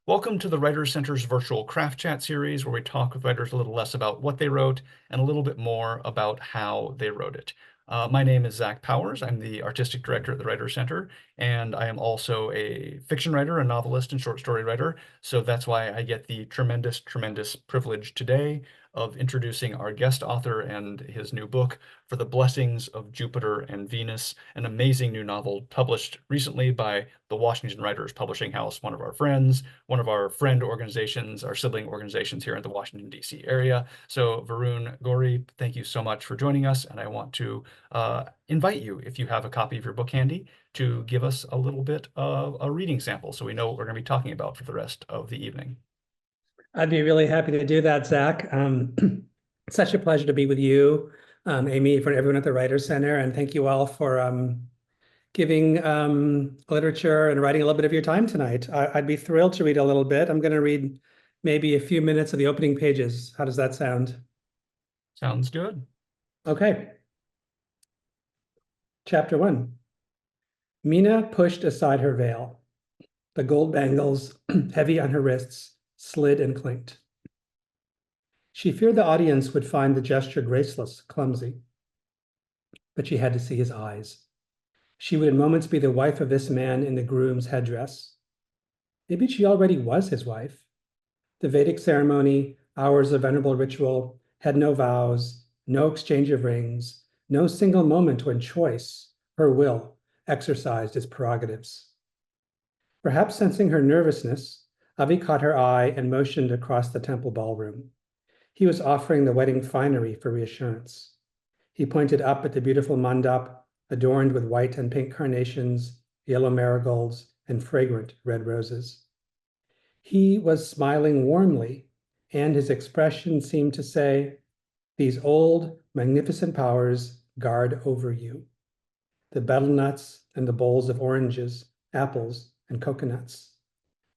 Welcome to the Writers Center's virtual craft chat series, where we talk with writers a little less about what they wrote and a little bit more about how they wrote it. My name is Zach Powers. I'm the artistic director at the Writers Center, and I am also a fiction writer, a novelist, and short story writer. So that's why I get the tremendous, tremendous privilege today of introducing our guest author and his new book, For the Blessings of Jupiter and Venus, an amazing new novel published recently by the Washington Writers Publishing House, one of our friends, one of our friend organizations, our sibling organizations here in the Washington, D.C. area. So Varun Gauri, thank you so much for joining us. And I want to invite you, if you have a copy of your book handy, to give us a little bit of a reading sample so we know what we're going to be talking about for the rest of the evening. I'd be really happy to do that, Zach. It's such a pleasure to be with you, Amy, for everyone at the Writers Center, and thank you all for giving literature and writing a little bit of your time tonight. I'd be thrilled to read a little bit. I'm going to read maybe a few minutes of the opening pages. How does that sound? Sounds good. Okay. Chapter 1. Mina pushed aside her veil. The gold bangles, heavy on her wrists, slid and clinked. She feared the audience would find the gesture graceless, clumsy. But she had to see his eyes. She would in moments be the wife of this man in the groom's headdress. Maybe she already was his wife. The Vedic ceremony, hours of venerable ritual, had no vows, no exchange of rings, no single moment when choice, her will, exercised its prerogatives. Perhaps sensing her nervousness, Avi caught her eye and motioned across the temple ballroom. He was offering the wedding finery for reassurance. He pointed up at the beautiful mandap, adorned with white and pink carnations, yellow marigolds, and fragrant red roses. He was smiling warmly, and his expression seemed to say, "These old, magnificent powers guard over you. The betel nuts and the bowls of oranges, apples, and coconuts.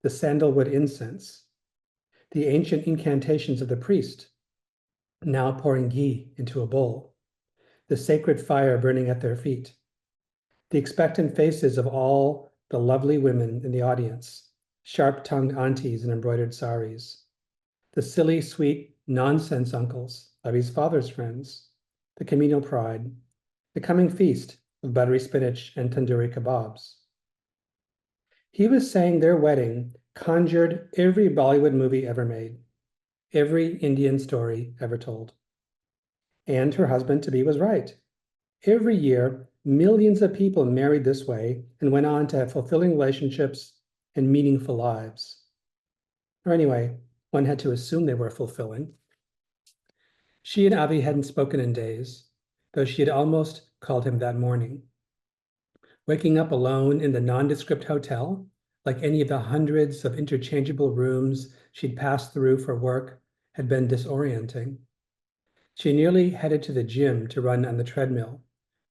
The sandalwood incense, the ancient incantations of the priest, now pouring ghee into a bowl, the sacred fire burning at their feet, the expectant faces of all the lovely women in the audience, sharp-tongued aunties in embroidered saris, the silly, sweet, nonsense uncles of his father's friends, the communal pride, the coming feast of buttery spinach and tandoori kebabs. He was saying their wedding conjured every Bollywood movie ever made, every Indian story ever told. And her husband-to-be was right. Every year, millions of people married this way and went on to have fulfilling relationships and meaningful lives. Or anyway, one had to assume they were fulfilling. She and Avi hadn't spoken in days, though she had almost called him that morning. Waking up alone in the nondescript hotel, like any of the hundreds of interchangeable rooms she'd passed through for work, had been disorienting. She nearly headed to the gym to run on the treadmill,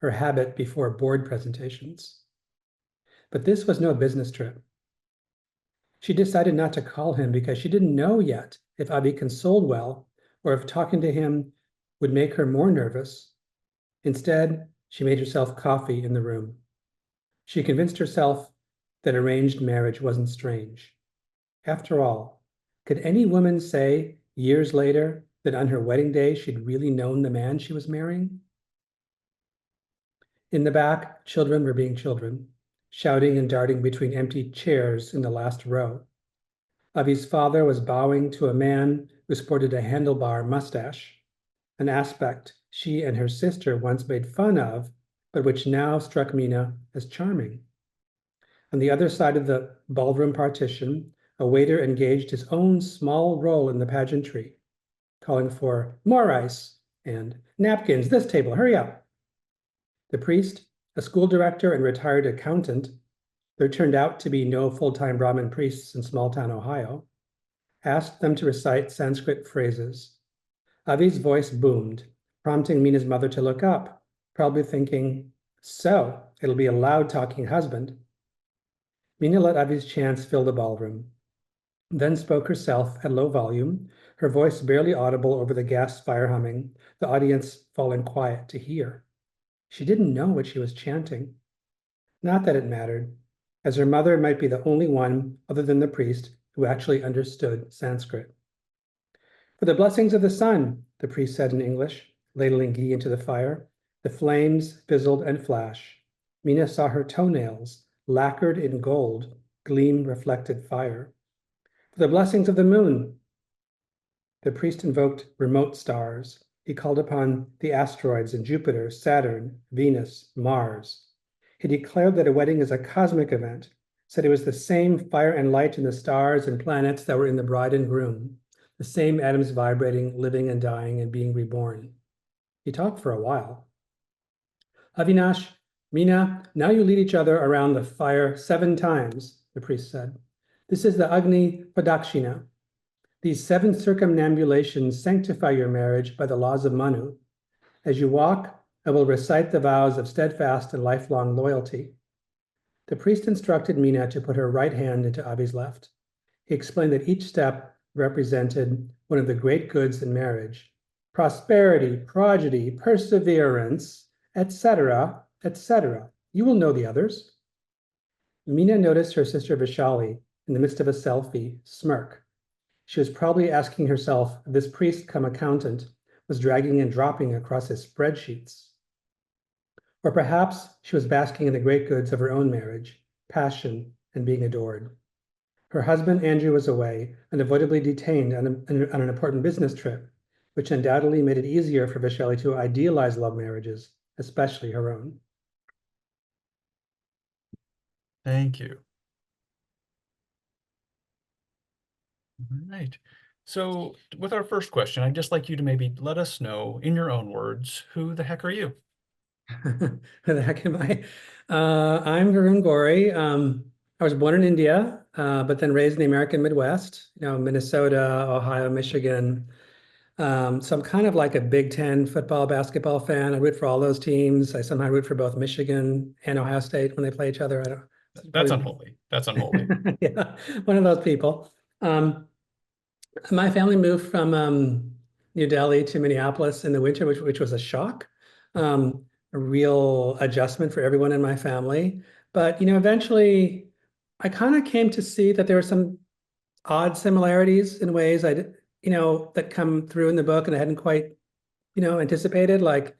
her habit before board presentations. But this was no business trip. She decided not to call him because she didn't know yet if Avi consoled well or if talking to him would make her more nervous. Instead, she made herself coffee in the room. She convinced herself that arranged marriage wasn't strange. After all, could any woman say years later that on her wedding day she'd really known the man she was marrying? In the back, children were being children, shouting and darting between empty chairs in the last row. Avi's father was bowing to a man who sported a handlebar mustache, an aspect she and her sister once made fun of, but which now struck Mina as charming. On the other side of the ballroom partition, a waiter engaged his own small role in the pageantry, calling for more ice and napkins, this table, hurry up. The priest, a school director and retired accountant, there turned out to be no full-time Brahmin priests in small-town Ohio, asked them to recite Sanskrit phrases. Avi's voice boomed, prompting Mina's mother to look up, probably thinking, so it'll be a loud-talking husband. Mina let Avi's chants fill the ballroom, then spoke herself at low volume, her voice barely audible over the gas fire humming, the audience falling quiet to hear. She didn't know what she was chanting. Not that it mattered, as her mother might be the only one, other than the priest, who actually understood Sanskrit. For the blessings of the sun, the priest said in English, ladling ghee into the fire. The flames fizzled and flash. Mina saw her toenails, lacquered in gold, gleam reflected fire. For the blessings of the moon, the priest invoked remote stars. He called upon the asteroids in Jupiter, Saturn, Venus, Mars. He declared that a wedding is a cosmic event, said it was the same fire and light in the stars and planets that were in the bride and groom, the same atoms vibrating, living and dying and being reborn. He talked for a while. Avinash, Meena, now you lead each other around the fire 7 times, the priest said. This is the Agni Padakshina. These 7 circumambulations sanctify your marriage by the laws of Manu. As you walk, I will recite the vows of steadfast and lifelong loyalty. The priest instructed Meena to put her right hand into Avi's left. He explained that each step represented one of the great goods in marriage: prosperity, progeny, perseverance, etc., etc. You will know the others. Meena noticed her sister Vishali, in the midst of a selfie, smirk. She was probably asking herself if this priest come accountant was dragging and dropping across his spreadsheets. Or perhaps she was basking in the great goods of her own marriage, passion, and being adored. Her husband, Andrew, was away, unavoidably detained on an important business trip, which undoubtedly made it easier for Vishali to idealize love marriages, especially her own. Thank you. All right. So with our first question, I'd just like you to maybe let us know, in your own words, who the heck are you? Who the heck am I? I'm Varun Gauri. I was born in India, but then raised in the American Midwest, Minnesota, Ohio, Michigan. So I'm kind of like a Big Ten football, basketball fan. I root for all those teams. I somehow root for both Michigan and Ohio State when they play each other. I don't. That's Probably, unholy. That's unholy. yeah, one of those people. My family moved from New Delhi to Minneapolis in the winter, which was a shock, a real adjustment for everyone in my family. But eventually, I kind of came to see that there were some odd similarities in ways that come through in the book, and I hadn't quite anticipated. Like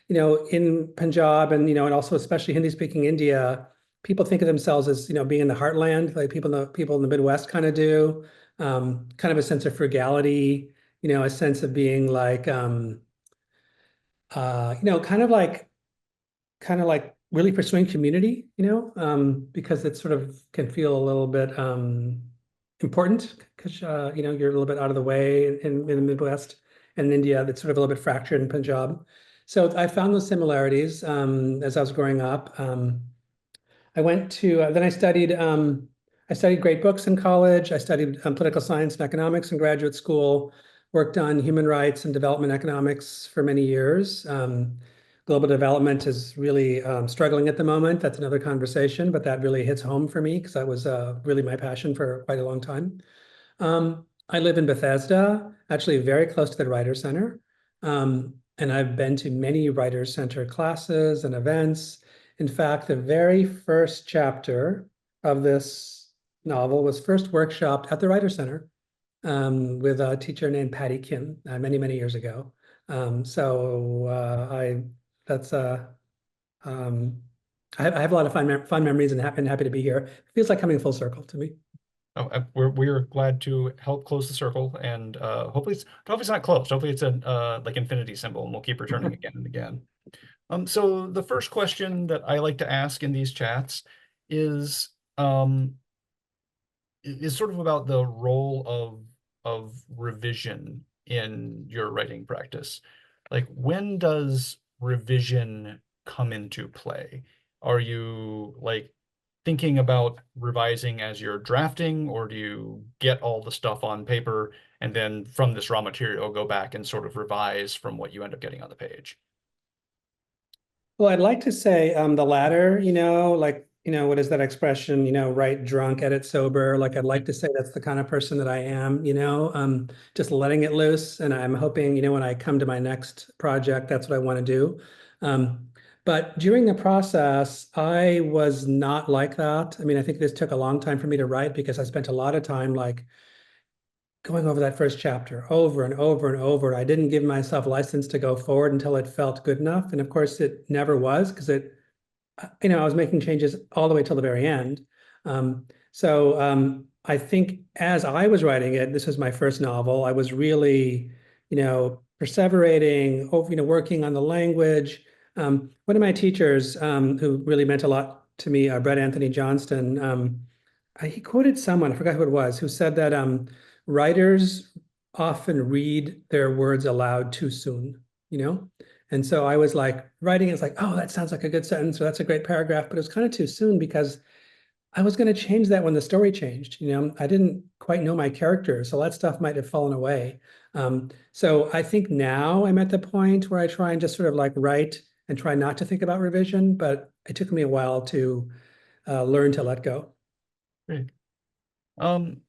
in Punjab and also especially Hindi-speaking India, people think of themselves as being in the heartland, like people in the Midwest kind of do. Kind of a sense of frugality, a sense of being like, kind of like really pursuing community, because it sort of can feel a little bit important because you're a little bit out of the way in the Midwest, and in India that's sort of a little bit fractured in Punjab. So I found those similarities as I was growing up. I went to then I studied great books in college. I studied political science and economics in graduate school. Worked on human rights and development economics for many years. Global development is really struggling at the moment. That's another conversation, but that really hits home for me because that was really my passion for quite a long time. I live in Bethesda, actually very close to the Writer Center. And I've been to many Writer Center classes and events. In fact, the very first chapter of this novel was first workshopped at the Writer Center with a teacher named Patty Kim many, many years ago. I have a lot of fun memories and happy to be here. It feels like coming full circle to me. Oh, we're glad to help close the circle, and hopefully it's not closed. Hopefully it's a like infinity symbol, and we'll keep returning again and again. So the first question that I like to ask in these chats is sort of about the role of revision in your writing practice. Like, when does revision come into play? Are you like thinking about revising as you're drafting, or do you get all the stuff on paper and then from this raw material go back and sort of revise from what you end up getting on the page? Well, I'd like to say the latter, what is that expression, write drunk, edit sober. Like I'd like to say that's the kind of person that I am, just letting it loose. And I'm hoping, when I come to my next project, that's what I want to do. But during the process, I was not like that. I mean, I think this took a long time for me to write because I spent a lot of time like going over that first chapter over and over and over. I didn't give myself license to go forward until it felt good enough. And of course, it never was because I was making changes all the way till the very end. I think as I was writing it, this was my first novel. I was really, perseverating, over, working on the language. One of my teachers, who really meant a lot to me, Brett Anthony Johnston, he quoted someone, I forgot who it was, who said that writers often read their words aloud too soon, you know? And so I was like writing, it's like, oh, that sounds like a good sentence, or that's a great paragraph, but it was kind of too soon because I was going to change that when the story changed. I didn't quite know my character, so that stuff might have fallen away. So I think now I'm at the point where I try and just sort of like write and try not to think about revision, but it took me a while to learn to let go. Great. Um,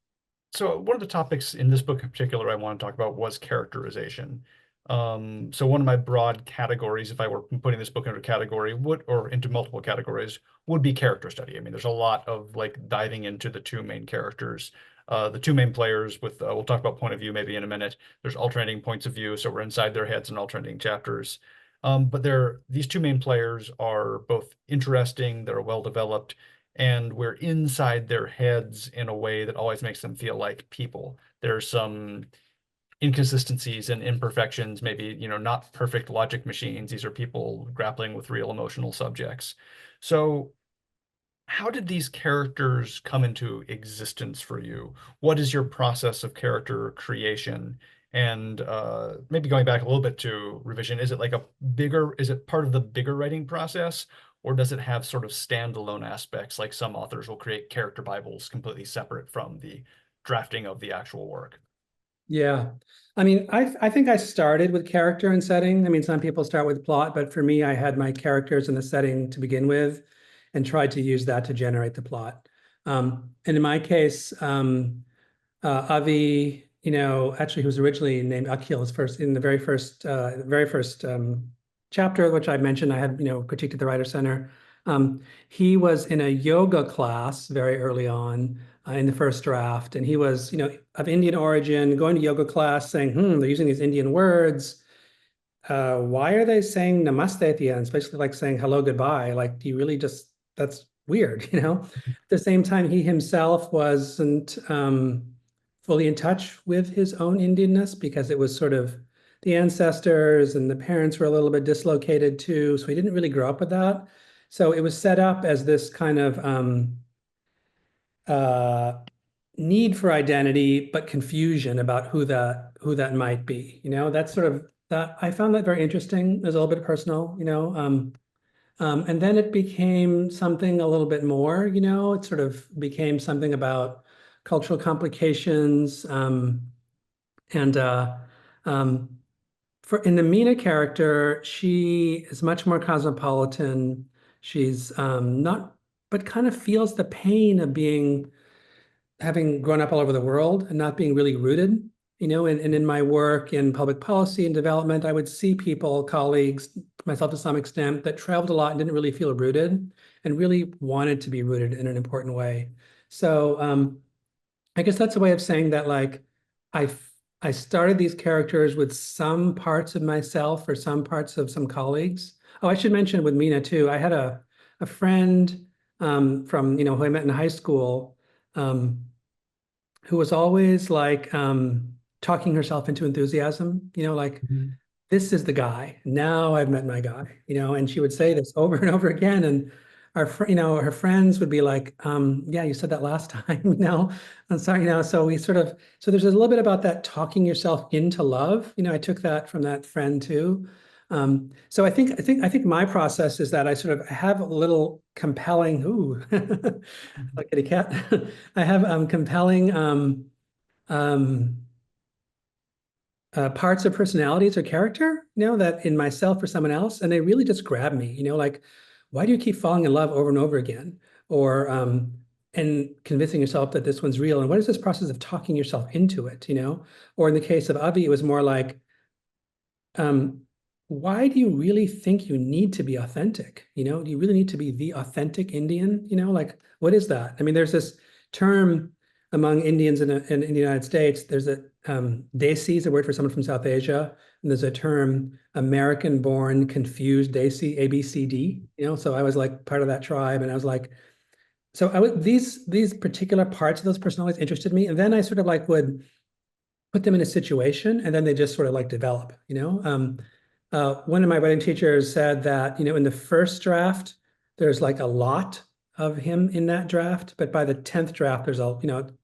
So one of the topics in this book in particular I want to talk about was characterization. So one of my broad categories, if I were putting this book into a category, or into multiple categories, would be character study. I mean, there's a lot of like diving into the two main characters, the two main players with, we'll talk about point of view maybe in a minute. There's alternating points of view, so we're inside their heads in alternating chapters. But these two main players are both interesting, they're well developed, and we're inside their heads in a way that always makes them feel like people. There's some inconsistencies and imperfections, maybe, not perfect logic machines. These are people grappling with real emotional subjects. So how did these characters come into existence for you? What is your process of character creation? And maybe going back a little bit to revision, is it part of the bigger writing process, or does it have sort of standalone aspects, like some authors will create character Bibles completely separate from the drafting of the actual work? Yeah. I mean, I think I started with character and setting. I mean, some people start with plot, but for me, I had my characters and the setting to begin with and tried to use that to generate the plot. And in my case, Avi, actually, who was originally named Akhil, is first in the very first chapter, which I mentioned, I had, critiqued at the Writer Center. He was in a yoga class very early on in the first draft, and he was, of Indian origin, going to yoga class, saying, they're using these Indian words. Why are they saying namaste at the end? It's basically like saying hello, goodbye. Like, do you really just, that's weird, At the same time, he himself wasn't fully in touch with his own Indianness because it was sort of the ancestors and the parents were a little bit dislocated too. So he didn't really grow up with that. So it was set up as this kind of uh, need for identity, but confusion about who that might be. That's sort of that I found that very interesting. It was a little bit personal, and then it became something a little bit more, it sort of became something about cultural complications. And for in the Mina character, she is much more cosmopolitan. She's not, but kind of feels the pain of having grown up all over the world and not being really rooted, and in my work in public policy and development, I would see people, colleagues, myself to some extent, that traveled a lot and didn't really feel rooted and really wanted to be rooted in an important way. So I guess that's a way of saying that, like, I I started these characters with some parts of myself or some parts of some colleagues. Oh, I should mention with Mina too. I had a friend from who I met in high school, um, who was always like talking herself into enthusiasm. Like, Mhm. this is the guy. Now I've met my guy, and she would say this over and over again. And her friends would be like, yeah, you said that last time, I'm sorry, So so there's a little bit about that talking yourself into love. I took that from that friend too. So I think my process is that I sort of have a little compelling, ooh, like kitty cat. I have compelling um, parts of personalities or character, that in myself or someone else, and they really just grab me, like, why do you keep falling in love over and over again? Or and convincing yourself that this one's real. And what is this process of talking yourself into it, Or in the case of Avi, it was more like, um, why do you really think you need to be authentic? Do you really need to be the authentic Indian? Like, what is that? I mean, there's this term among Indians in the United States. There's a Desi is a word for someone from South Asia, and there's a term American-born confused Desi, ABCD. So I was like part of that tribe, and I was like, so these particular parts of those personalities interested me, and then I sort of like would put them in a situation, and then they just sort of like develop. One of my writing teachers said that, in the first draft, there's like a lot of him in that draft, but by the 10th draft, there's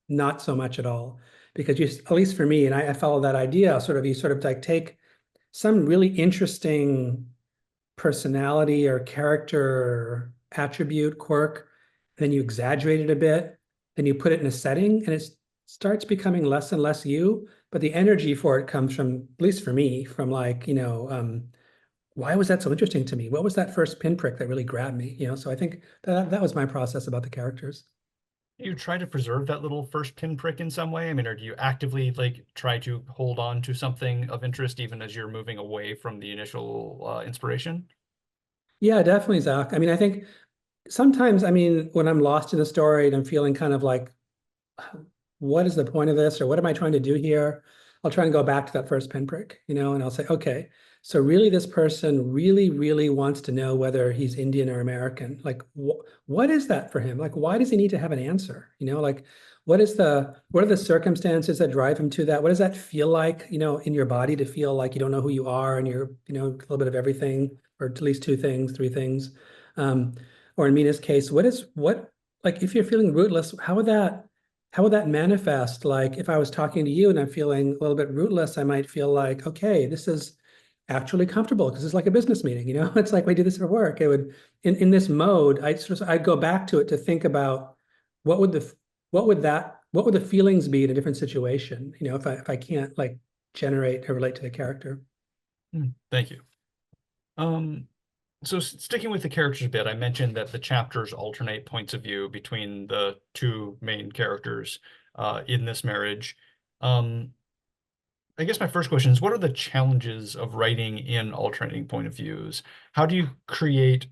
not so much at all. Because at least for me, and I follow that idea, you sort of like take some really interesting personality or character attribute, quirk, then you exaggerate it a bit, then you put it in a setting, and it starts becoming less and less you. But the energy for it comes from, at least for me, from like, why was that so interesting to me? What was that first pinprick that really grabbed me? So I think that was my process about the characters. You try to preserve that little first pinprick in some way? I mean, or do you actively like try to hold on to something of interest even as you're moving away from the initial inspiration? Yeah, definitely, Zach. I mean, I think sometimes, I mean, when I'm lost in a story and I'm feeling kind of like, what is the point of this, or what am I trying to do here? I'll try and go back to that first pinprick, and I'll say, okay, so really this person really, really wants to know whether he's Indian or American. Like, what is that for him? Like, why does he need to have an answer? Like, what are the circumstances that drive him to that? What does that feel like, in your body, to feel like you don't know who you are and you're, a little bit of everything, or at least two things, three things. Or in Mina's case, like if you're feeling rootless, how would that manifest? Like if I was talking to you and I'm feeling a little bit rootless, I might feel like, okay, this is actually comfortable because it's like a business meeting, It's like we do this for work. It would in this mode, I'd go back to it to think about what would the what would the feelings be in a different situation, if I can't like generate or relate to the character. Thank you. Um, so sticking with the characters a bit, I mentioned that the chapters alternate points of view between the two main characters in this marriage. Um, I guess my first question is, what are the challenges of writing in alternating point of views? How do you create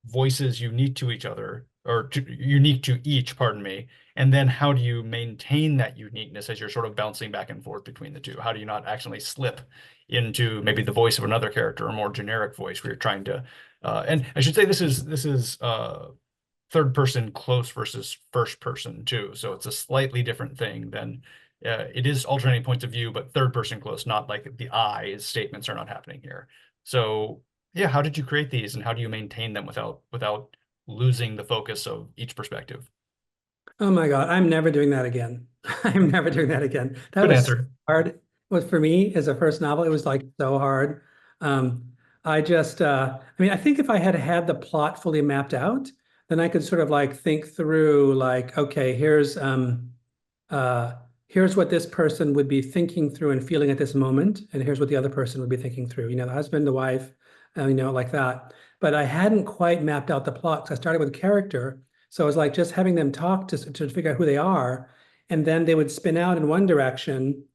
voices unique to each other, or unique to each, pardon me, and then how do you maintain that uniqueness as you're sort of bouncing back and forth between the two? How do you not accidentally slip into maybe the voice of another character, a more generic voice where you're trying to, and I should say this is third person close versus first person too. So it's a slightly different thing than it is alternating points of view, but third person close, not like the I statements are not happening here. So yeah, how did you create these and how do you maintain them without losing the focus of each perspective? Oh my God, I'm never doing that again. I'm never doing that again. That Good was so answer. hard. What for me as a first novel, it was like so hard. Um, I mean, I think if I had had the plot fully mapped out, then I could sort of like think through like, okay, uh, here's what this person would be thinking through and feeling at this moment, and here's what the other person would be thinking through. The husband, the wife, like that. But I hadn't quite mapped out the plot because I started with a character, so it was like just having them talk to figure out who they are, and then they would spin out in one direction.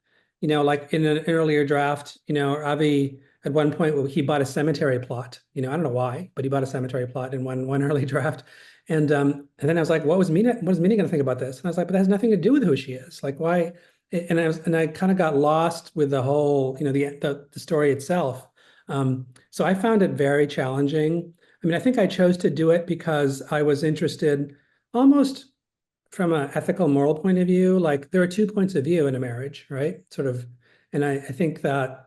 Like in an earlier draft, Avi at one point he bought a cemetery plot. I don't know why, but he bought a cemetery plot in one early draft. And then I was like, what is Mina going to think about this? And I was like, but that has nothing to do with who she is. Like, why? And I kind of got lost with the whole, the story itself. So I found it very challenging. I mean, I think I chose to do it because I was interested almost from an ethical, moral point of view. Like there are two points of view in a marriage, right? Sort of, and I think that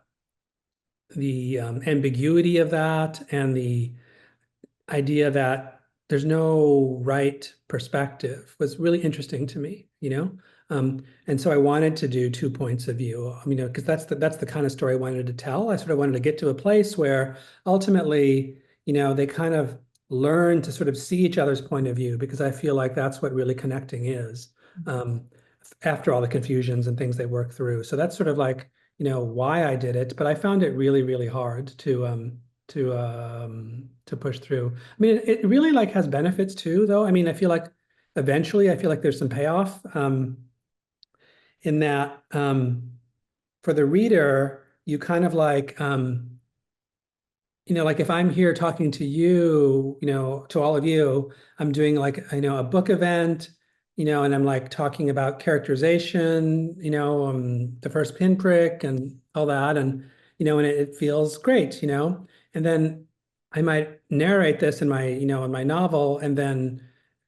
the ambiguity of that and the idea that there's no right perspective was really interesting to me. And so I wanted to do two points of view, because that's the kind of story I wanted to tell. I sort of wanted to get to a place where ultimately, they kind of learn to sort of see each other's point of view, because I feel like that's what really connecting is, um, after all the confusions and things they work through. So that's sort of like, why I did it, but I found it really, really hard to push through. I mean, it really like has benefits too, though. I mean, I feel like eventually, I feel like there's some payoff, in that, for the reader, you kind of like, like if I'm here talking to you, to all of you, I'm doing like, a book event, and I'm like talking about characterization, the first pinprick and all that. And, and it feels great, and then I might narrate this in my novel. And then,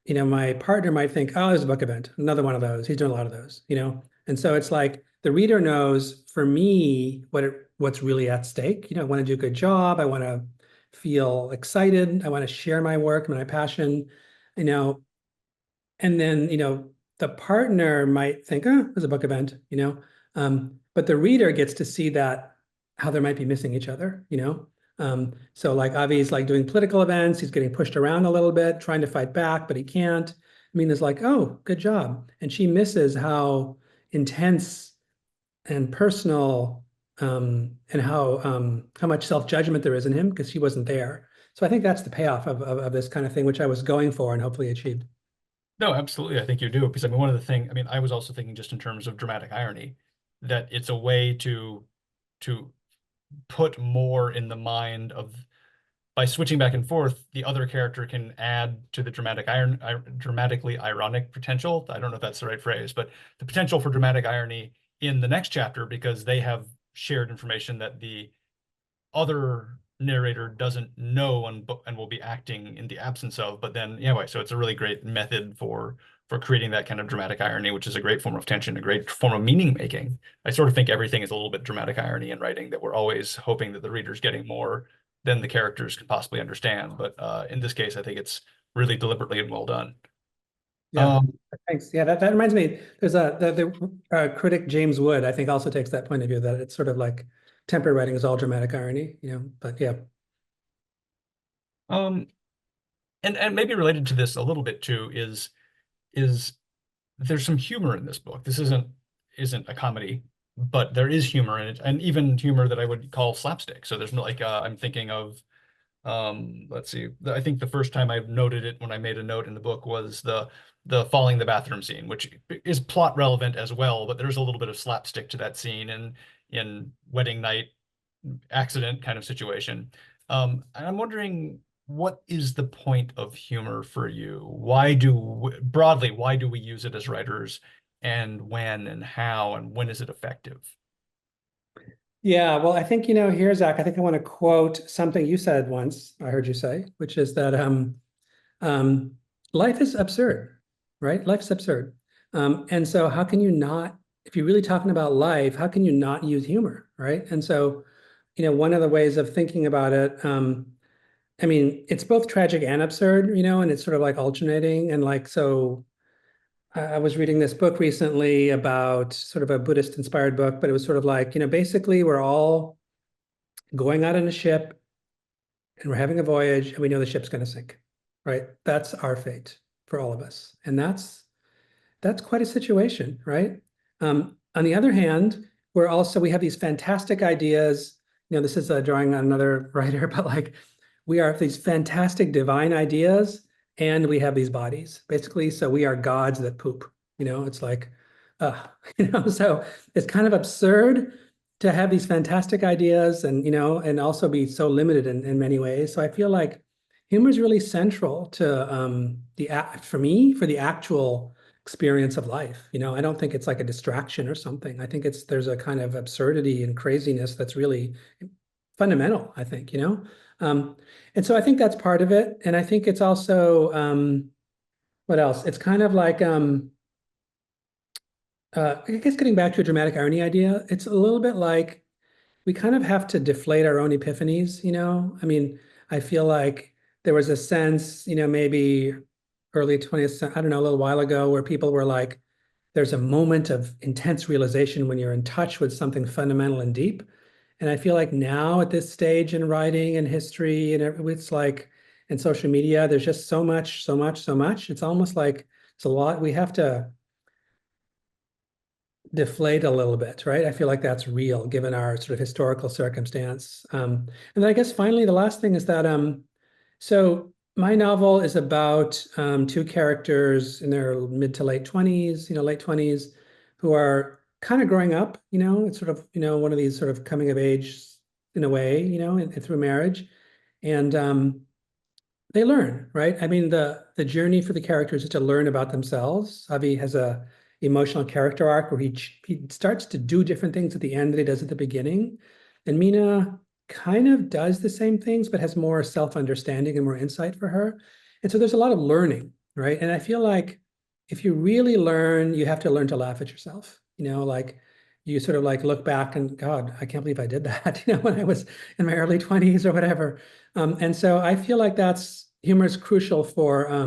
my partner might think, oh, there's a book event, another one of those. He's doing a lot of those, And so it's like the reader knows for me what's really at stake. I want to do a good job. I want to feel excited. I want to share my work, my passion, you know, and then, the partner might think, oh, there's a book event, but the reader gets to see that how there might be missing each other, So like Avi's like doing political events, he's getting pushed around a little bit, trying to fight back, but he can't. Mina's like, oh, good job. And she misses how intense and personal and how much self-judgment there is in him because he wasn't there. So I think that's the payoff of this kind of thing, which I was going for and hopefully achieved. No, absolutely. I think you do. Because I mean, one of the things, I mean, I was also thinking just in terms of dramatic irony, that it's a way to put more in the mind of by switching back and forth, the other character can add to the dramatically ironic potential. I don't know if that's the right phrase, but the potential for dramatic irony in the next chapter because they have shared information that the other narrator doesn't know and will be acting in the absence of. But then anyway, so it's a really great method for creating that kind of dramatic irony, which is a great form of tension, a great form of meaning making. I sort of think everything is a little bit dramatic irony in writing, that we're always hoping that the reader's getting more than the characters can possibly understand. But in this case, I think it's really deliberately and well done. Yeah, Um, thanks. Yeah, that reminds me. There's the critic James Wood, I think, also takes that point of view that it's sort of like temporary writing is all dramatic irony, But yeah, um, and maybe related to this a little bit too is there's some humor in this book. This isn't a comedy, but there is humor in it, and even humor that I would call slapstick. So there's no like I'm thinking of let's see. I think the first time I noted it when I made a note in the book was the falling in the bathroom scene, which is plot relevant as well, but there's a little bit of slapstick to that scene and in wedding night accident kind of situation. And I'm wondering, what is the point of humor for you? Broadly, why do we use it as writers, and when and how and when is it effective? yeah. Well, I think here, Zach. I think I want to quote something you said once. I heard you say, which is that um, life is absurd, right? Life's absurd. And so how can you not, if you're really talking about life, how can you not use humor, right? And so, one of the ways of thinking about it, I mean, it's both tragic and absurd, and it's sort of like alternating. And like, so I was reading this book recently about sort of a Buddhist inspired book, but it was sort of like, basically we're all going out in a ship and we're having a voyage and we know the ship's going to sink, right? That's our fate for all of us. And that's quite a situation, right? On the other hand, we have these fantastic ideas. This is drawing on another writer, but like we are these fantastic divine ideas, and we have these bodies, basically. So we are gods that poop. It's like, uh, so it's kind of absurd to have these fantastic ideas and and also be so limited in many ways. So I feel like humor is really central to for me, for the actual experience of life. I don't think it's like a distraction or something. I think there's a kind of absurdity and craziness that's really fundamental, I think, Um, and so I think that's part of it. And I think it's also what else? It's kind of like I guess getting back to a dramatic irony idea, it's a little bit like we kind of have to deflate our own epiphanies, I mean, I feel like there was a sense, maybe early 20th century, I don't know, a little while ago, where people were like, there's a moment of intense realization when you're in touch with something fundamental and deep. And I feel like now at this stage in writing and history and it's like in social media, there's just so much, so much, so much. It's almost like it's a lot. We have to deflate a little bit, right? I feel like that's real given our sort of historical circumstance. And then I guess finally, the last thing is that so my novel is about two characters in their mid to late 20s, late 20s, who are kind of growing up, it's sort of, one of these sort of coming of age in a way, through marriage. And they learn, right? I mean, the journey for the characters is to learn about themselves. Avi has a emotional character arc where he starts to do different things at the end that he does at the beginning. And Mina kind of does the same things, but has more self-understanding and more insight for her. And so there's a lot of learning, right? And I feel like if you really learn, you have to learn to laugh at yourself. Like you sort of like look back and God, I can't believe I did that, when I was in my early 20s or whatever. And so I feel like that's humor is crucial for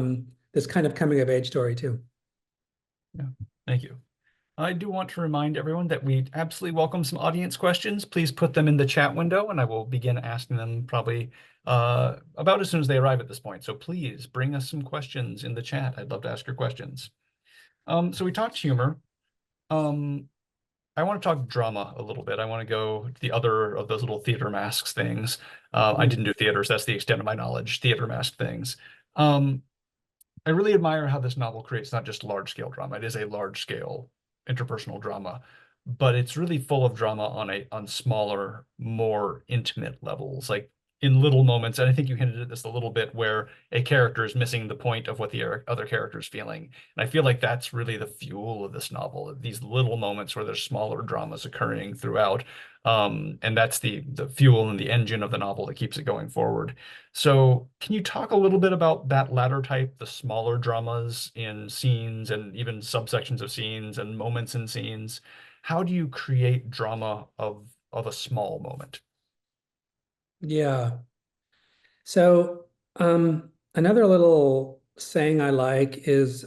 this kind of coming of age story too. Yeah, thank you. I do want to remind everyone that we absolutely welcome some audience questions. Please put them in the chat window, and I will begin asking them probably about as soon as they arrive at this point. So please bring us some questions in the chat. I'd love to ask your questions. So we talked humor. I want to talk drama a little bit. I want to go to the other of those little theater masks things. I didn't do theaters. That's the extent of my knowledge, theater mask things. Um, I really admire how this novel creates not just large scale drama. It is a large scale interpersonal drama, but it's really full of drama on smaller, more intimate levels, like in little moments. And I think you hinted at this a little bit, where a character is missing the point of what the other character is feeling. And I feel like that's really the fuel of this novel, these little moments where there's smaller dramas occurring throughout. And that's the fuel and the engine of the novel that keeps it going forward. So, can you talk a little bit about that latter type, the smaller dramas in scenes and even subsections of scenes and moments in scenes? How do you create drama of a small moment? Yeah. So another little saying I like is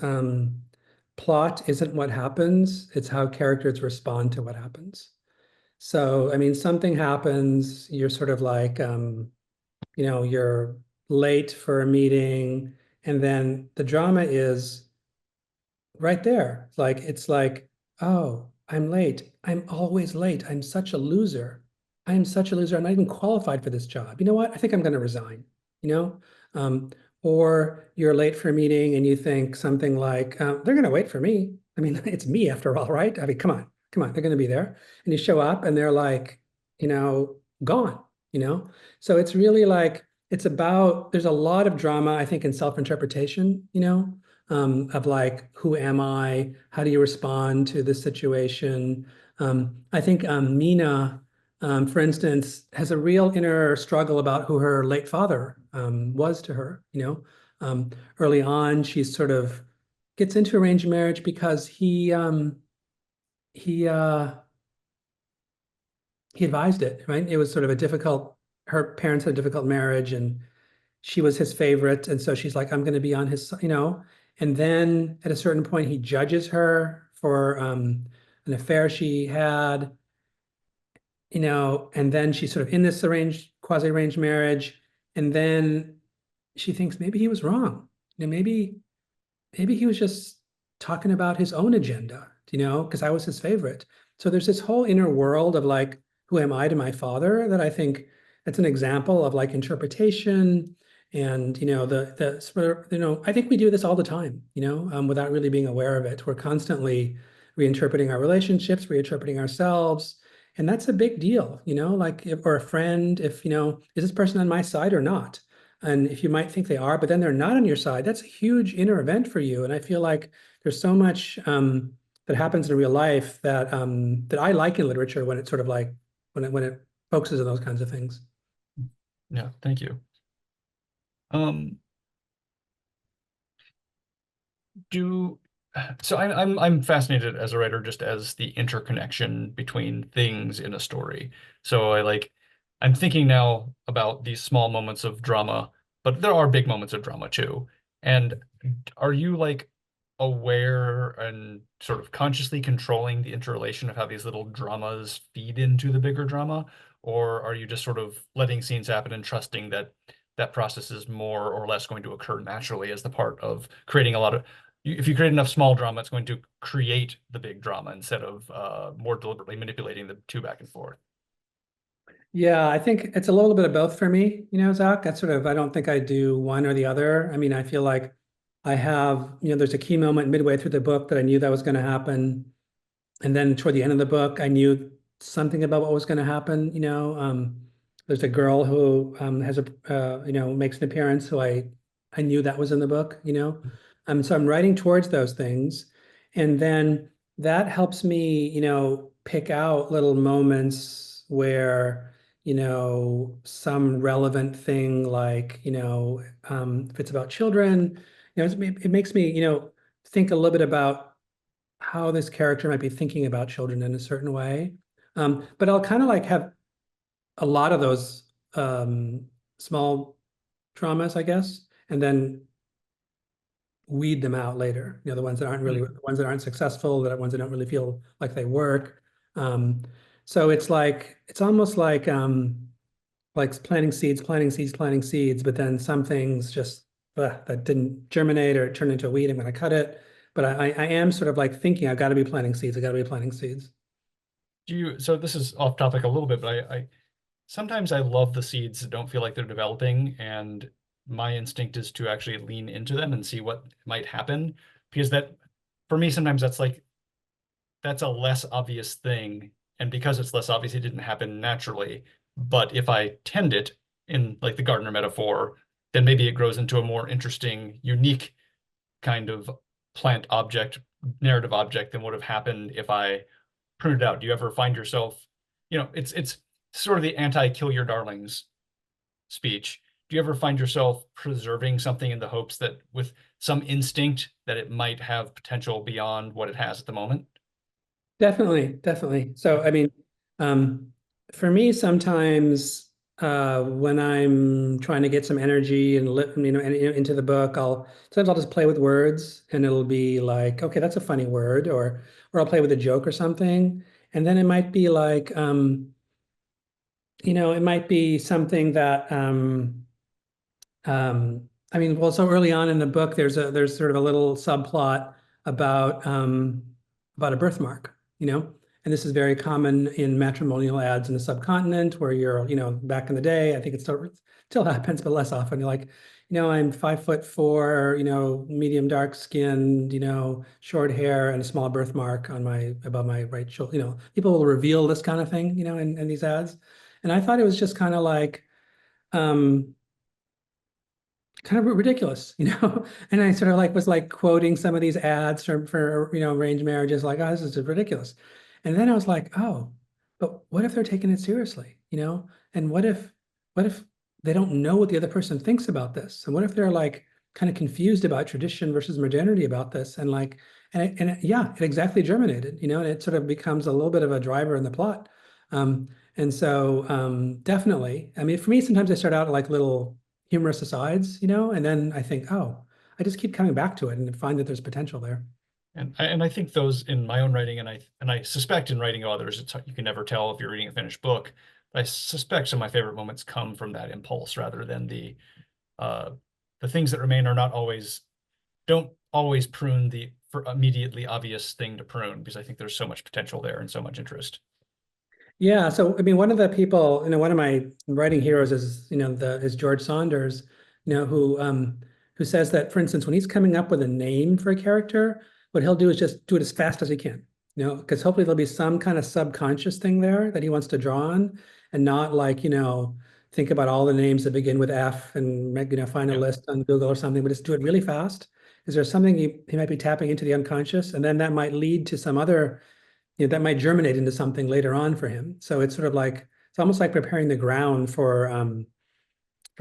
plot isn't what happens, it's how characters respond to what happens. So, I mean, something happens, you're sort of like, you're late for a meeting, and then the drama is right there. It's like, oh, I'm late. I'm always late. I'm such a loser. I'm such a loser. I'm not even qualified for this job. You know what? I think I'm going to resign, you know? Um, or you're late for a meeting and you think something like, they're going to wait for me. I mean, it's me after all, right? I mean, come on, they're going to be there. And you show up and they're like, gone, you know? So it's really like, there's a lot of drama, I think, in self-interpretation, of like, who am I? How do you respond to this situation? I think Mina, for instance, has a real inner struggle about who her late father was to her. Early on, she sort of gets into arranged marriage because he he advised it, right? It was sort of her parents had a difficult marriage, and she was his favorite. And so she's like, I'm going to be on his. And then at a certain point, he judges her for an affair she had, and then she's sort of in this quasi-arranged marriage. And then she thinks maybe he was wrong. Maybe he was just talking about his own agenda, because I was his favorite. So there's this whole inner world of like, who am I to my father, that I think that's an example of like interpretation. And I think we do this all the time, without really being aware of it. We're constantly reinterpreting our relationships, reinterpreting ourselves. And that's a big deal, like or a friend, if, is this person on my side or not? And if you might think they are, but then they're not on your side, that's a huge inner event for you. And I feel like there's so much that happens in real life that I like in literature, when it's sort of like when it focuses on those kinds of things. Yeah, thank you. Um, do so I'm fascinated as a writer just as the interconnection between things in a story. So I'm thinking now about these small moments of drama, but there are big moments of drama too. And are you like aware and sort of consciously controlling the interrelation of how these little dramas feed into the bigger drama? Or are you just sort of letting scenes happen and trusting that that process is more or less going to occur naturally as the part of creating a lot of if you create enough small drama, it's going to create the big drama instead of more deliberately manipulating the two back and forth. Yeah, I think it's a little bit of both for me, Zach. I don't think I do one or the other. I mean, I feel like I have, there's a key moment midway through the book that I knew that was going to happen. And then toward the end of the book, I knew something about what was going to happen, There's a girl who has a makes an appearance who I knew that was in the book, So I'm writing towards those things, and then that helps me, pick out little moments where, some relevant thing like, if it's about children, it makes me, think a little bit about how this character might be thinking about children in a certain way. But I'll kind of like have a lot of those small traumas, I guess, and then weed them out later. The ones that aren't really, the ones that aren't successful, the ones that don't really feel like they work. Um, so it's almost like planting seeds, planting seeds, planting seeds, but then some things just that didn't germinate or turn into a weed. I'm going to cut it. But I am sort of like thinking I've got to be planting seeds. I've got to be planting seeds. So this is off topic a little bit, but I sometimes I love the seeds that don't feel like they're developing, and my instinct is to actually lean into them and see what might happen. Because that, for me, sometimes that's a less obvious thing. And because it's less obvious, it didn't happen naturally. But if I tend it in like the gardener metaphor, then maybe it grows into a more interesting, unique kind of plant object, narrative object than would have happened if I pruned it out. Do you ever find yourself, it's sort of the anti-kill your darlings speech. Do you ever find yourself preserving something in the hopes that with some instinct that it might have potential beyond what it has at the moment? Definitely, definitely. So, I mean, for me, sometimes when I'm trying to get some energy and into the book, I'll just play with words, and it'll be like, okay, that's a funny word, or I'll play with a joke or something, and then it might be like, it might be something that I mean, well, so early on in the book, there's sort of a little subplot about about a birthmark, and this is very common in matrimonial ads in the subcontinent, where you're, back in the day, I think it still happens, but less often. You're like, I'm 5'4", medium dark skinned, short hair, and a small birthmark on my above my right shoulder. People will reveal this kind of thing, in these ads, and I thought it was just kind of like. Um, Kind of ridiculous, And I sort of like was like quoting some of these ads for arranged marriages, like, oh, this is ridiculous. And then I was like, oh, but what if they're taking it seriously, And what if they don't know what the other person thinks about this? And what if they're like kind of confused about tradition versus modernity about this? And like, yeah, it exactly germinated, and it sort of becomes a little bit of a driver in the plot. And so definitely, I mean, for me, sometimes I start out like little humorous asides, and then I think, oh, I just keep coming back to it and find that there's potential there. And I think those in my own writing, and I suspect in writing of others, you can never tell if you're reading a finished book. But I suspect some of my favorite moments come from that impulse rather than uh, the things that remain are not always don't always prune the for immediately obvious thing to prune, because I think there's so much potential there and so much interest. Yeah, so I mean, one of the people, one of my writing heroes is George Saunders, who says that, for instance, when he's coming up with a name for a character, what he'll do is just do it as fast as he can, because hopefully there'll be some kind of subconscious thing there that he wants to draw on, and not like, think about all the names that begin with F and find a Yeah. list on Google or something, but just do it really fast. Is there something he might be tapping into the unconscious, and then that might lead to some other that might germinate into something later on for him. So it's sort of like it's almost like preparing the ground for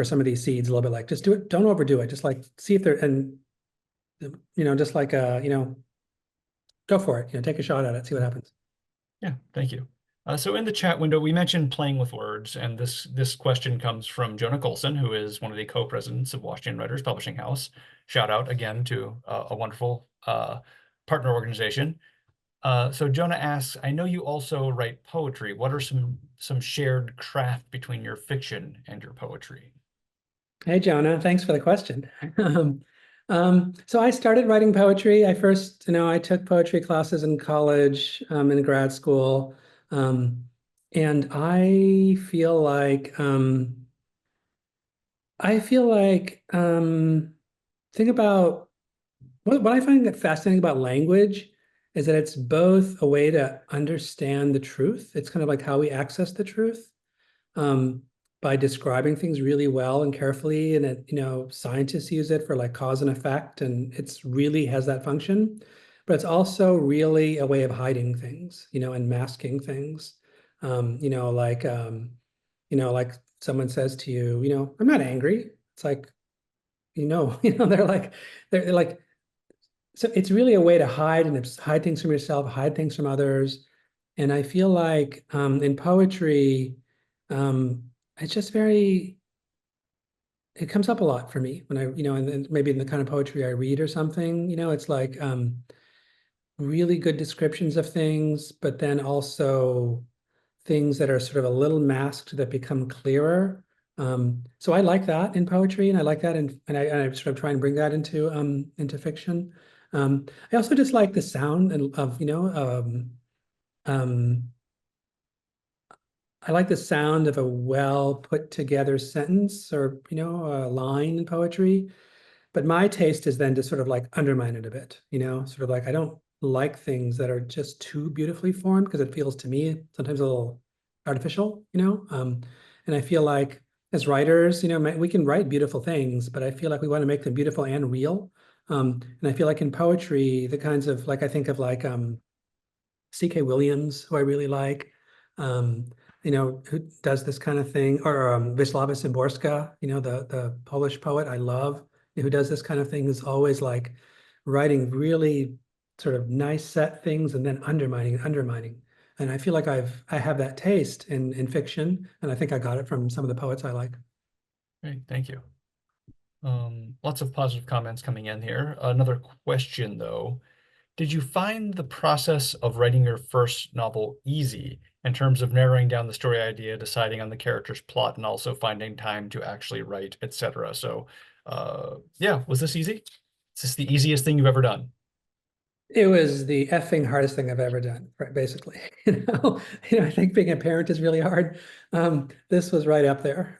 some of these seeds a little bit. Like just do it, don't overdo it. Just like see if they're and just like go for it. Take a shot at it, see what happens. Yeah, thank you. So in the chat window, we mentioned playing with words, and this question comes from Jonah Colson, who is one of the co-presidents of Washington Writers Publishing House. Shout out again to a wonderful partner organization. So Jonah asks, I know you also write poetry. What are some shared craft between your fiction and your poetry? Hey, Jonah, thanks for the question. So I started writing poetry. I first, I took poetry classes in college, in grad school. And I feel like think about what I find fascinating about language is that it's both a way to understand the truth. It's kind of like how we access the truth. Um, by describing things really well and carefully. And it, scientists use it for like cause and effect, and it's really has that function. But it's also really a way of hiding things, and masking things. Um, you know, like like someone says to you, I'm not angry. It's like, they're like, so it's really a way to hide and hide things from yourself, hide things from others. And I feel like in poetry, um, it's just very, it comes up a lot for me when and maybe in the kind of poetry I read or something, it's like really good descriptions of things, but then also things that are sort of a little masked that become clearer. So I like that in poetry, and I like that and I sort of try and bring that into fiction. I also just like the sound of um, I like the sound of a well put together sentence or a line in poetry. But my taste is then to sort of like undermine it a bit, sort of like I don't like things that are just too beautifully formed because it feels to me sometimes a little artificial, and I feel like as writers, we can write beautiful things, but I feel like we want to make them beautiful and real. And I feel like in poetry, the kinds of like I think of like C.K. Williams, who I really like, um, who does this kind of thing, or Wisława Szymborska, the Polish poet I love, who does this kind of thing, is always like writing really sort of nice set things and then undermining and undermining. And I feel like I have that taste in fiction, and I think I got it from some of the poets I like. Great, thank you. Lots of positive comments coming in here. Another question, though. Did you find the process of writing your first novel easy in terms of narrowing down the story idea, deciding on the character's plot, and also finding time to actually write, etc.? So, yeah, was this easy? Is this the easiest thing you've ever done? It was the effing hardest thing I've ever done, right, basically. I think being a parent is really hard. This was right up there.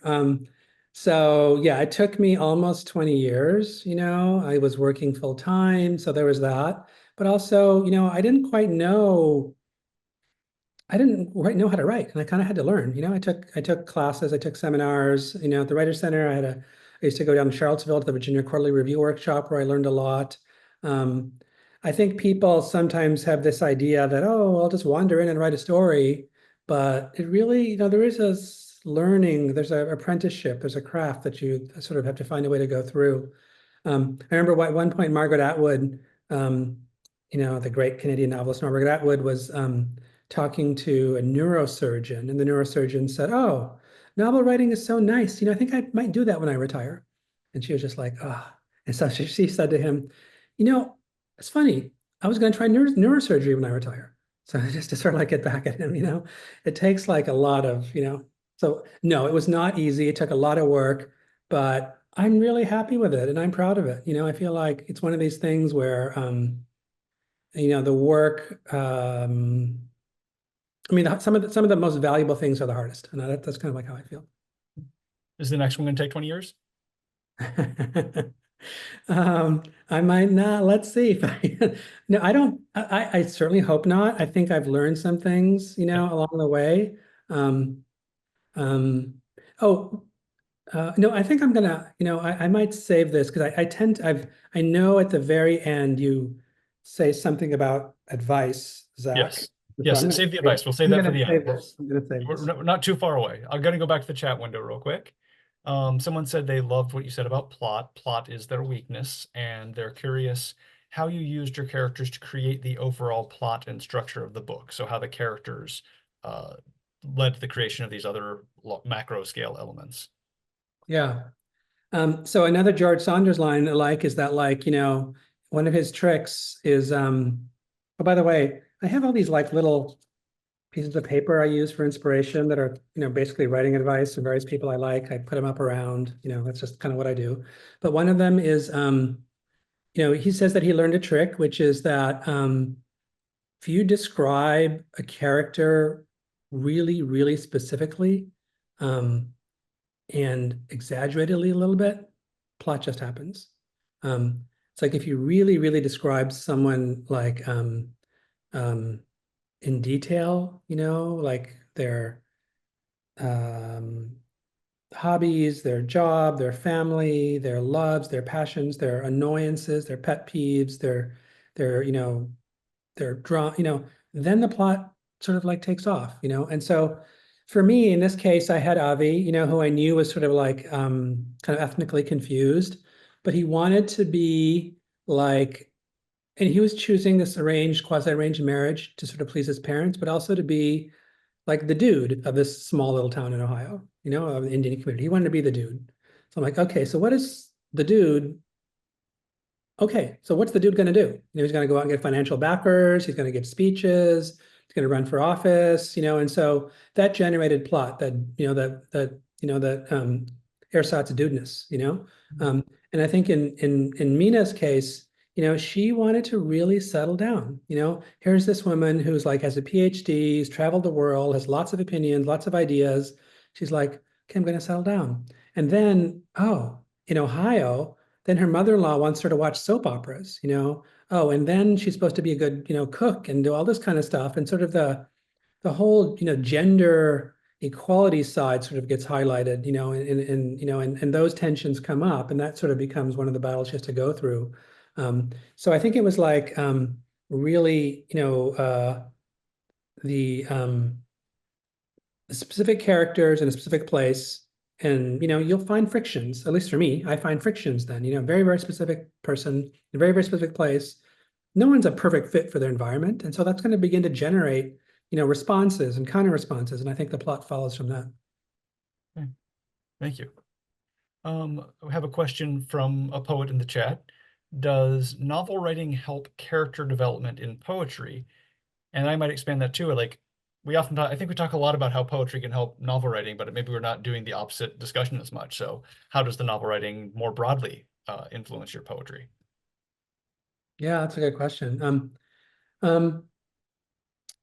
So yeah, it took me almost 20 years, I was working full time, so there was that. But also, I didn't quite know how to write, and I kind of had to learn. I took classes, I took seminars. At the Writer's Center, I used to go down to Charlottesville to the Virginia Quarterly Review Workshop where I learned a lot. Um, I think people sometimes have this idea that, oh, I'll just wander in and write a story, but it really, there is a learning, there's an apprenticeship, there's a craft that you sort of have to find a way to go through. I remember at one point Margaret Atwood, the great Canadian novelist Margaret Atwood was talking to a neurosurgeon, and the neurosurgeon said, "Oh, novel writing is so nice. I think I might do that when I retire." And she was just like, "Ah." And so she said to him, it's funny. I was going to try neurosurgery when I retire." So just to sort of like get back at him, it takes like a lot of, so no, it was not easy. It took a lot of work, but I'm really happy with it and I'm proud of it. I feel like it's one of these things where, the work, I mean, some of the most valuable things are the hardest, and that's kind of like how I feel. Is the next one going to take 20 years? I might not. Let's see if I. No, I don't. I certainly hope not. I think I've learned some things, Yeah. along the way. Um, um, oh, no, I think I'm gonna. I might save this because I tend to. I know at the very end you say something about advice, Zach. Yes. So Yes. Save the advice. We'll save I'm that for gonna the end. save this. I'm gonna save this. We're not too far away. I'm going to go back to the chat window real quick. Someone said they loved what you said about plot. Plot is their weakness, and they're curious how you used your characters to create the overall plot and structure of the book. So how the characters uh, led to the creation of these other macro scale elements. Yeah. So another George Saunders line I like is that like, one of his tricks is oh, by the way, I have all these like little pieces of paper I use for inspiration that are, basically writing advice from various people I like. I put them up around, that's just kind of what I do. But one of them is he says that he learned a trick, which is that if you describe a character really, really specifically, and exaggeratedly a little bit, plot just happens. It's like if you really, really describe someone like um, in detail, like their um, hobbies, their job, their family, their loves, their passions, their annoyances, their pet peeves, their their draw, then the plot sort of like takes off. And so for me, in this case, I had Avi, who I knew was sort of like kind of ethnically confused, but he wanted to be like, and he was choosing this quasi-arranged marriage to sort of please his parents, but also to be like the dude of this small little town in Ohio, of the Indian community. He wanted to be the dude. So I'm like, okay, so what is the dude? Okay, so what's the dude going to do? He's going to go out and get financial backers. He's going to give speeches. He's going to run for office. And so that generated plot that ersatz dudeness. And I think in Mina's case, she wanted to really settle down. Here's this woman who's like has a PhD, has traveled the world, has lots of opinions, lots of ideas. She's like, okay, I'm going to settle down. And then, oh, in Ohio, then her mother-in-law wants her to watch soap operas. Oh, and then she's supposed to be a good, cook and do all this kind of stuff. And sort of the whole, gender equality side sort of gets highlighted, and those tensions come up, and that sort of becomes one of the battles she has to go through. So I think it was like really, the specific characters in a specific place. And you'll find frictions, at least for me, I find frictions then, very, very specific person, a very, very specific place. No one's a perfect fit for their environment. And so that's going to begin to generate, responses and counter responses. And I think the plot follows from that. Okay. Thank you. We have a question from a poet in the chat. Does novel writing help character development in poetry? And I might expand that too. Like I think we talk a lot about how poetry can help novel writing, but maybe we're not doing the opposite discussion as much. So how does the novel writing more broadly influence your poetry? Yeah, that's a good question. Um,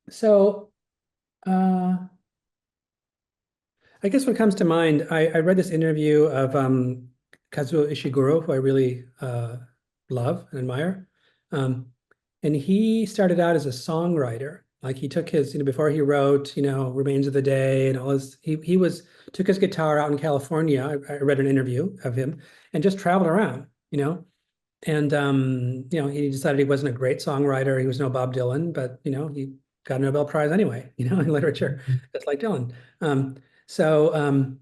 so uh, I guess what comes to mind, I read this interview of Kazuo Ishiguro, who I really love and admire. And he started out as a songwriter. Like he took his, before he wrote, Remains of the Day and all his, he took his guitar out in California. I read an interview of him and just traveled around. And he decided he wasn't a great songwriter. He was no Bob Dylan, but he got a Nobel Prize anyway, in literature, just like Dylan. So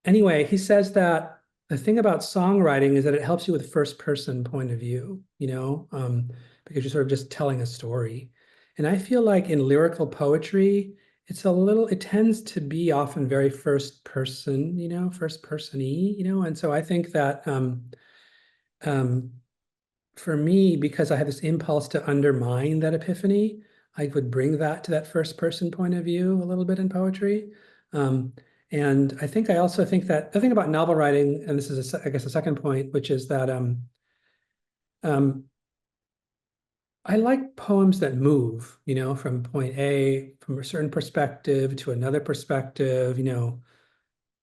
anyway, he says that the thing about songwriting is that it helps you with first person point of view, because you're sort of just telling a story. And I feel like in lyrical poetry, it tends to be often very first person, first person-y, and so I think that um, for me, because I have this impulse to undermine that epiphany, I would bring that to that first person point of view a little bit in poetry. Um, and I also think that the thing about novel writing, and this is, I guess, a second point, which is that um, I like poems that move, from point A, from a certain perspective to another perspective,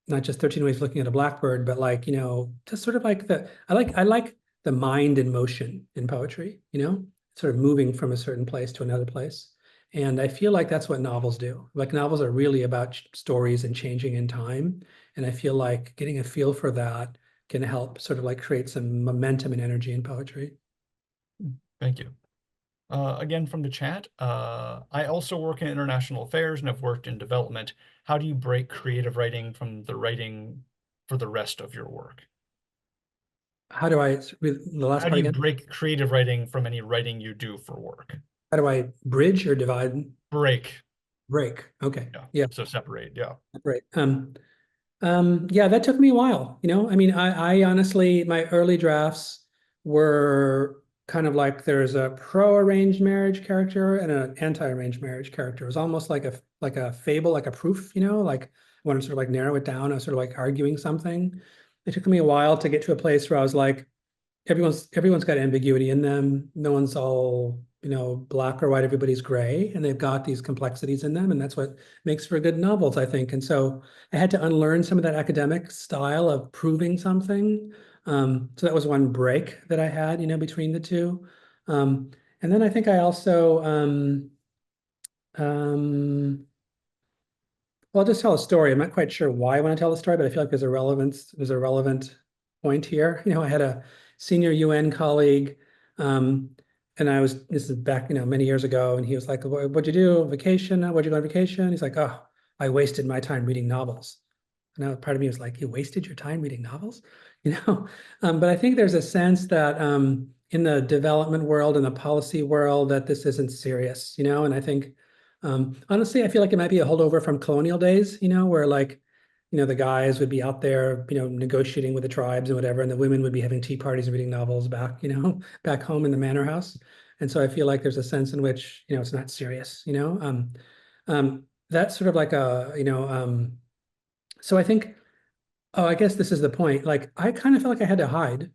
not just 13 ways of looking at a blackbird, but like, just sort of like I like the mind in motion in poetry, sort of moving from a certain place to another place. And I feel like that's what novels do. Like novels are really about stories and changing in time. And I feel like getting a feel for that can help sort of like create some momentum and energy in poetry. Thank you. Again, from the chat, I also work in international affairs and have worked in development. How do you break creative writing from the writing for the rest of your work? How do I, the last How do part you again? break creative writing from any writing you do for work? How do I bridge or divide? Break. Break. Okay. Yeah. Yeah. So separate. Yeah. Right. Yeah, that took me a while. I mean, I honestly, my early drafts were kind of like there's a pro-arranged marriage character and an anti-arranged marriage character. It was almost like a fable, like a proof, like I wanted to sort of like narrow it down. I was sort of like arguing something. It took me a while to get to a place where I was like, everyone's got ambiguity in them. No one's all, black or white, everybody's gray, and they've got these complexities in them, and that's what makes for good novels, I think. And so I had to unlearn some of that academic style of proving something. So that was one break that I had, between the two. And then I think I also um, Well, I'll just tell a story. I'm not quite sure why I want to tell the story, but I feel like there's a relevant point here. I had a senior UN colleague, um, and this is back, many years ago, and he was like, "What'd you do? Vacation? What'd you go on vacation?" He's like, "Oh, I wasted my time reading novels." And part of me was like, "You wasted your time reading novels?" You know? But I think there's a sense that in the development world and the policy world that this isn't serious, and I think honestly, I feel like it might be a holdover from colonial days, where like, the guys would be out there, negotiating with the tribes and whatever, and the women would be having tea parties and reading novels back, back home in the manor house. And so I feel like there's a sense in which, it's not serious, that's sort of like so I think, oh, I guess this is the point. Like, I kind of felt like I had to hide,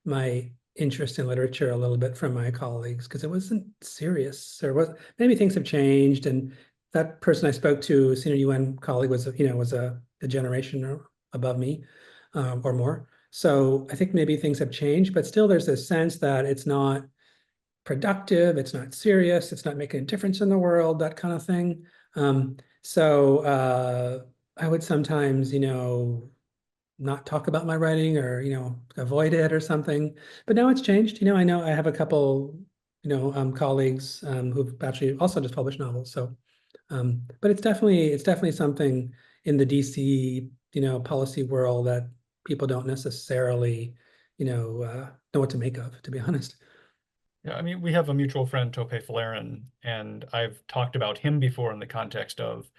my interest in literature a little bit from my colleagues because it wasn't serious. Or was maybe things have changed, and that person I spoke to, senior UN colleague, was a generation above me, or more. So I think maybe things have changed, but still, there's this sense that it's not productive, it's not serious, it's not making a difference in the world, that kind of thing. So I would sometimes, not talk about my writing or, avoid it or something. But now it's changed. I know I have a couple, colleagues who've actually also just published novels. So, but it's definitely something in the DC, policy world that people don't necessarily, know what to make of, to be honest. Yeah, I mean, we have a mutual friend, Tope Falarin, and I've talked about him before in the context of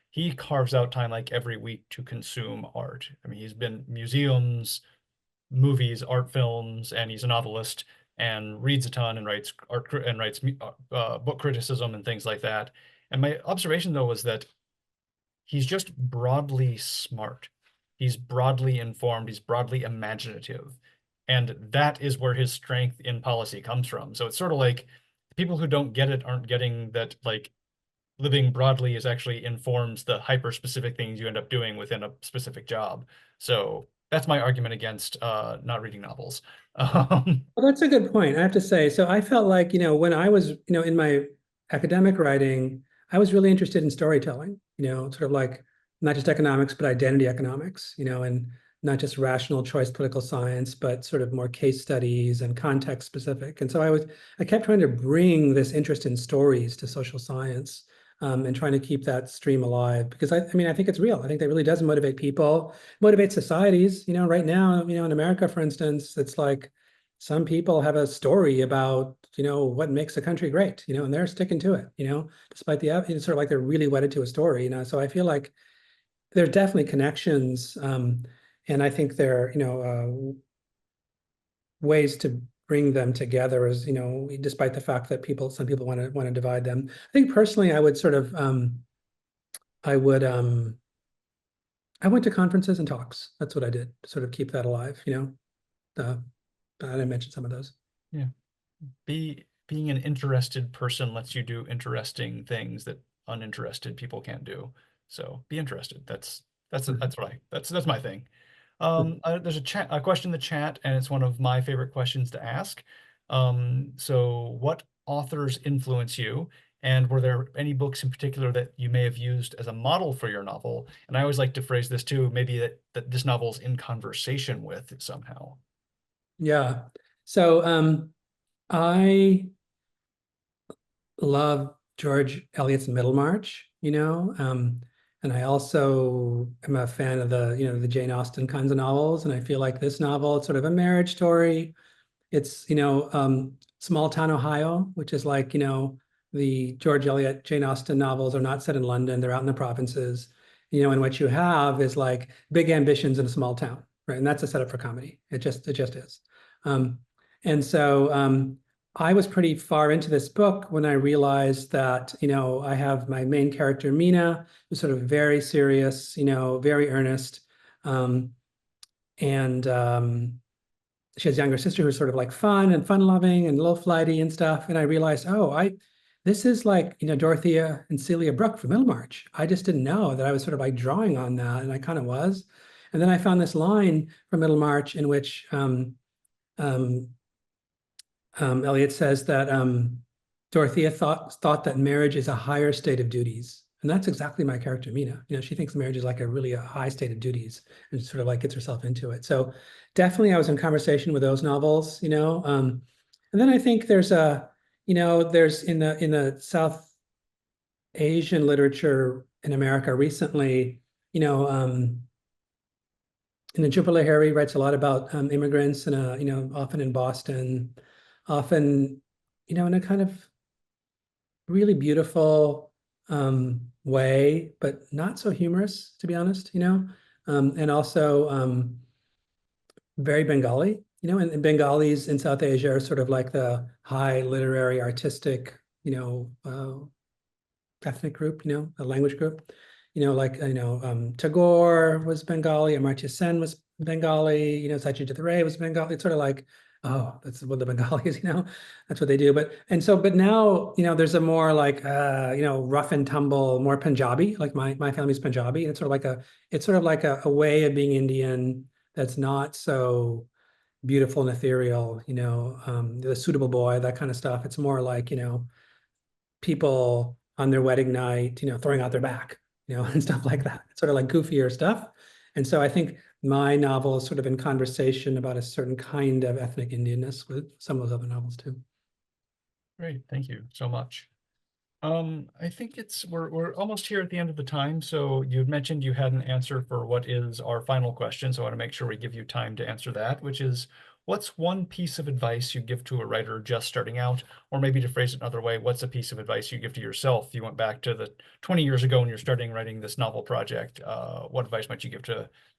he carves out time like every week to consume art. I mean, he's been museums, movies, art films, and he's a novelist and reads a ton and writes book criticism and things like that. And my observation though was that he's just broadly smart. He's broadly informed. He's broadly imaginative. And that is where his strength in policy comes from. So it's sort of like people who don't get it aren't getting that like living broadly is actually informs the hyper specific things you end up doing within a specific job. So that's my argument against not reading novels. Well, that's a good point, I have to say. So I felt like, when I was, in my academic writing, I was really interested in storytelling, sort of like not just economics, but identity economics, and not just rational choice political science, but sort of more case studies and context specific. And so I kept trying to bring this interest in stories to social science, and trying to keep that stream alive because I mean, I think it's real. I think that really does motivate people, motivate societies. Right now, in America, for instance, it's like some people have a story about, what makes a country great, and they're sticking to it, despite it's sort of like they're really wedded to a story, So I feel like there are definitely connections, and I think there are, ways to bring them together as, despite the fact that some people want to divide them. I think personally, I would sort of, I would, I went to conferences and talks. That's what I did to sort of keep that alive, Uh, I didn't mention some of those. Yeah. Being an interested person lets you do interesting things that uninterested people can't do. So be interested. That's my thing. There's a question in the chat, and it's one of my favorite questions to ask. So what authors influence you? And were there any books in particular that you may have used as a model for your novel? And I always like to phrase this too, maybe that this novel's in conversation with somehow. Yeah. So I love George Eliot's Middlemarch, and I also am a fan of the Jane Austen kinds of novels. And I feel like this novel, it's sort of a marriage story. It's, small town Ohio, which is like, the George Eliot, Jane Austen novels are not set in London. They're out in the provinces, and what you have is like big ambitions in a small town, right? And that's a setup for comedy. It just is. Um, and so I was pretty far into this book when I realized that, I have my main character, Mina, who's sort of very serious, very earnest. And she has a younger sister who's sort of like fun loving and low flighty and stuff. And I realized, this is like, Dorothea and Celia Brooke from Middlemarch. I just didn't know that I was sort of like drawing on that. And I kind of was. And then I found this line from Middlemarch in which um, Eliot says that Dorothea thought that marriage is a higher state of duties. And that's exactly my character, Mina. She thinks marriage is like a high state of duties and sort of like gets herself into it. So definitely I was in conversation with those novels. And then I think there's in the South Asian literature in America recently, you know, Najib Harry writes a lot about immigrants and often in Boston, often in a kind of really beautiful way, but not so humorous, to be honest. And also very Bengali, and Bengalis in South Asia are sort of like the high literary, artistic, ethnic group, a language group. Tagore was Bengali, Amartya Sen was Bengali, Satyajit Ray was Bengali. It's sort of like, oh, that's what the Bengalis. That's what they do. But now, there's a more like, rough and tumble, more Punjabi. Like my family's Punjabi, and it's sort of like a way of being Indian that's not so beautiful and ethereal. The suitable boy, that kind of stuff. It's more like, people on their wedding night, throwing out their back, and stuff like that. It's sort of like goofier stuff. And so I think my novel is sort of in conversation about a certain kind of ethnic Indianness with some of those other novels too. Great, thank you so much. I think we're almost here at the end of the time. So you had mentioned you had an answer for what is our final question. So I want to make sure we give you time to answer that, which is, what's one piece of advice you give to a writer just starting out? Or maybe to phrase it another way, what's a piece of advice you give to yourself? You went back to the 20 years ago when you're starting writing this novel project. What advice might you give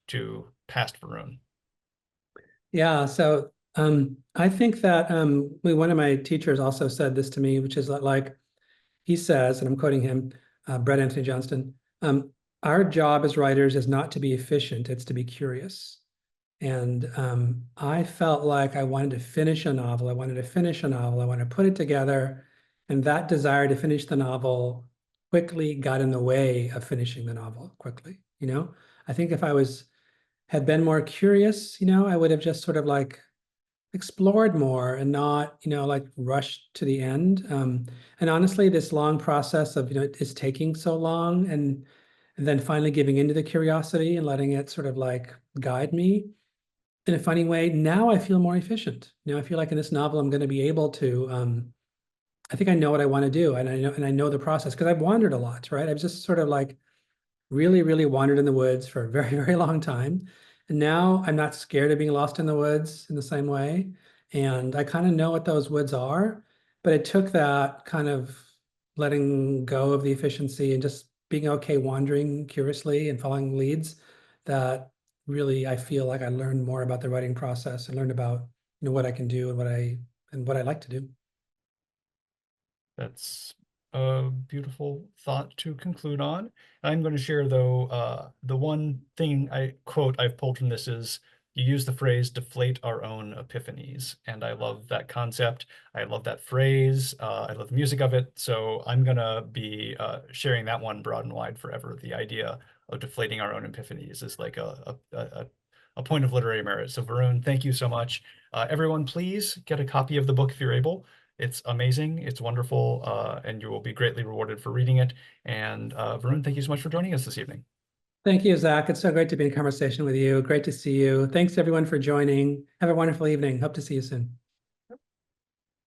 to past Varun? Yeah, so I think that one of my teachers also said this to me, which is that, like, he says, and I'm quoting him, Brett Anthony Johnston, our job as writers is not to be efficient, it's to be curious. And I felt like I wanted to finish a novel. I wanted to finish a novel. I wanted to put it together. And that desire to finish the novel quickly got in the way of finishing the novel quickly. I think if had been more curious, I would have just sort of like explored more and not, like rushed to the end. And honestly, this long process of, it's taking so long and then finally giving into the curiosity and letting it sort of like guide me in a funny way. Now I feel more efficient. I feel like in this novel, I'm going to be able to, I think I know what I want to do, and I know the process because I've wandered a lot, right? I've just sort of like really, really wandered in the woods for a very, very long time. And now I'm not scared of being lost in the woods in the same way. And I kind of know what those woods are, but it took that kind of letting go of the efficiency and just being okay wandering curiously and following leads that really I feel like I learned more about the writing process and learned about what I can do and what I like to do. That's a beautiful thought to conclude on. I'm going to share, though, the one thing I've pulled from this is you use the phrase deflate our own epiphanies. And I love that concept. I love that phrase. I love the music of it. So I'm going to be sharing that one broad and wide forever. The idea of deflating our own epiphanies is like a point of literary merit. So Varun, thank you so much. Everyone, please get a copy of the book if you're able. It's amazing, it's wonderful, and you will be greatly rewarded for reading it. And Varun, thank you so much for joining us this evening. Thank you, Zach. It's so great to be in conversation with you. Great to see you. Thanks everyone for joining. Have a wonderful evening. Hope to see you soon.